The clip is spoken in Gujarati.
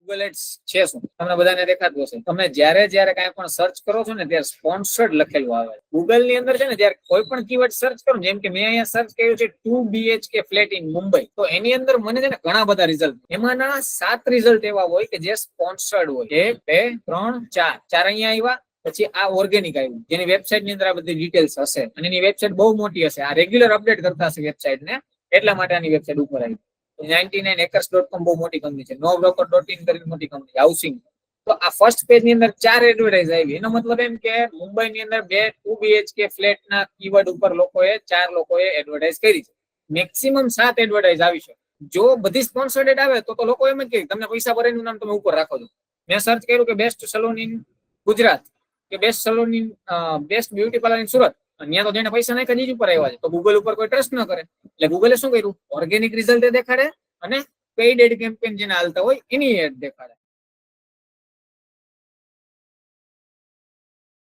ગૂગલ એડ્સ છે શું તમને બધાને દેખાતું હશે. તમે જ્યારે કાંઈ પણ સર્ચ કરો છો ને ત્યારે સ્પોન્સર્ડ લખેલું આવે. ગૂગલ ની અંદર છે ને જ્યારે કોઈ પણ કીવર્ડ સર્ચ કરો, જેમ કે મેં અહીંયા સર્ચ કર્યું છે 2 BHK ફ્લેટ ઇન મુંબઈ, તો એની અંદર મને છે ને ઘણા બધા રિઝલ્ટ, એમાંના 7 રિઝલ્ટ એવા હોય કે જે સ્પોન્સર્ડ હોય. 1 2 3 4 અહીંયા આવ્યા. પછી આ ઓર્ગેનિક આવ્યું, જેની વેબસાઇટ ની અંદર આ બધી ડિટેલ્સ હશે અને એની વેબસાઇટ બહુ મોટી હશે. આ રેગ્યુલર અપડેટ કરતા હશે વેબસાઇટ ને, એટલા માટે આની વેબસાઇટ ઉપર આવી. 99acres.com બહુ મોટી કંપની છે. nobroker.in કરીને મોટી કંપની હાઉસિંગ. તો આ ફર્સ્ટ પેજ ની અંદર 4 એડવર્ટાઇઝ આવી. એનો મતલબ એમ કે મુંબઈ ની અંદર 2 BHK ફ્લેટ ના કીવર્ડ ઉપર લોકોએ 4 લોકોએ એડવર્ટાઇઝ કરી છે. મેક્સિમમ 7 એડવર્ટાઇઝ આવી છે. જો બધી સ્પોન્સર્ડ આવે તો લોકો એમ જ કહે તમને પૈસા ભરીને નામ તમે ઉપર રાખો છો. મેં સર્ચ કર્યું કે બેસ્ટ સલૂન ઇન ગુજરાત કે best salon in best beauty parlour in Surat, અહીંયા તો જેને પૈસા નાખ્યા જ ઉપર આવ્યા છે. તો ગૂગલ ઉપર કોઈ ટ્રસ્ટ ન કરે, એટલે ગૂગલે શું કર્યું, ઓર્ગેનિક રિઝલ્ટ દેખાડે અને પેઇડ એડ કેમ્પેન જેને હાલતા હોય એની એડ દેખાડે.